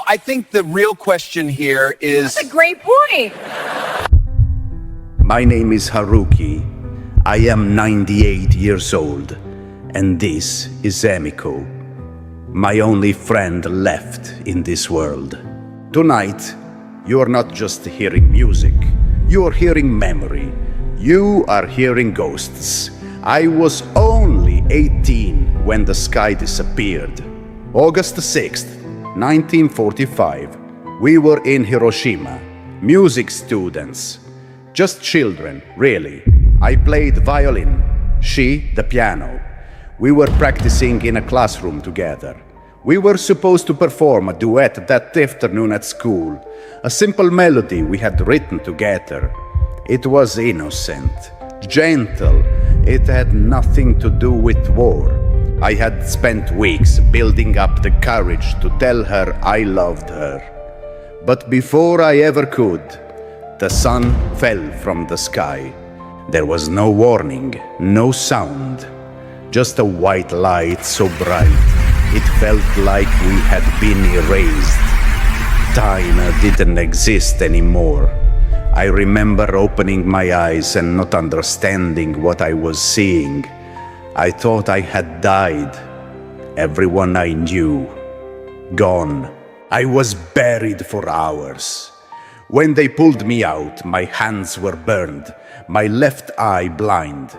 I think the real question here is... That's a great point. My name is Haruki. I am 98 years old, and this is Emiko, my only friend left in this world. Tonight, you are not just hearing music, you are hearing memory. You are hearing ghosts. I was only 18 when the sky disappeared. August 6th, 1945. We were in Hiroshima, music students. Just children, really. I played violin, she the piano. We were practicing in a classroom together. We were supposed to perform a duet that afternoon at school, a simple melody we had written together. It was innocent, gentle. It had nothing to do with war. I had spent weeks building up the courage to tell her I loved her. But before I ever could, the sun fell from the sky. There was no warning, no sound, just a white light so bright it felt like we had been erased. Time didn't exist anymore. I remember opening my eyes and not understanding what I was seeing. I thought I had died. Everyone I knew, gone. I was buried for hours. When they pulled me out, my hands were burned, my left eye blind.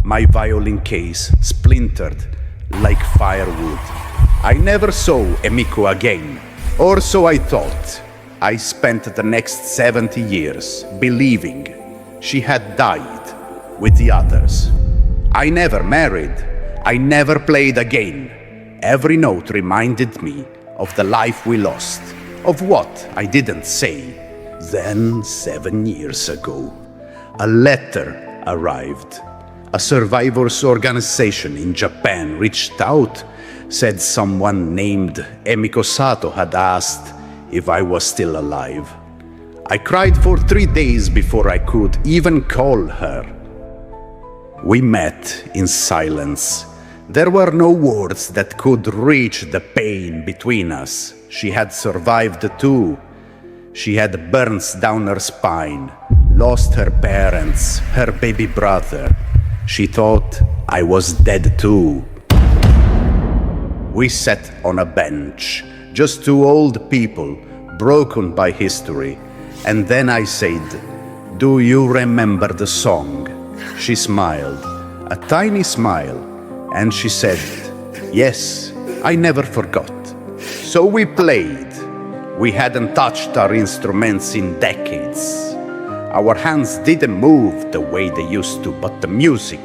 My violin case splintered like firewood. I never saw Emiko again, or so I thought. I spent the next 70 years believing she had died with the others. I never married. I never played again. Every note reminded me of the life we lost, of what I didn't say. Then, 7 years ago, a letter arrived. A survivors organization in Japan reached out, said someone named Emiko Sato had asked if I was still alive. I cried for 3 days before I could even call her. We met in silence. There were no words that could reach the pain between us. She had survived too. She had burns down her spine, lost her parents, her baby brother. She thought I was dead too. We sat on a bench, just two old people, broken by history. And then I said, "Do you remember the song?" She smiled, a tiny smile, and she said, "Yes, I never forgot." So we played. We hadn't touched our instruments in decades. Our hands didn't move the way they used to, but the music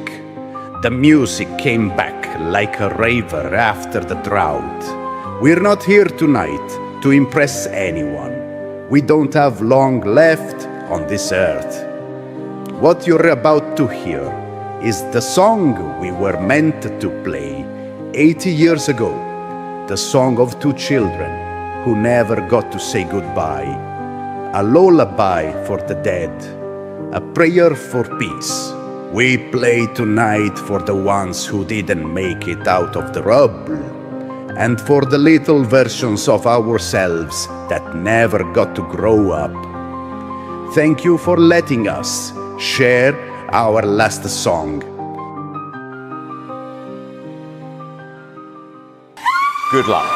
came back like a river after the drought. We're not here tonight to impress anyone. We don't have long left on this earth. What you're about to hear is the song we were meant to play 80 years ago. The song of two children who never got to say goodbye. A lullaby for the dead. A prayer for peace. We play tonight for the ones who didn't make it out of the rubble, and for the little versions of ourselves that never got to grow up. Thank you for letting us share our last song. Good luck.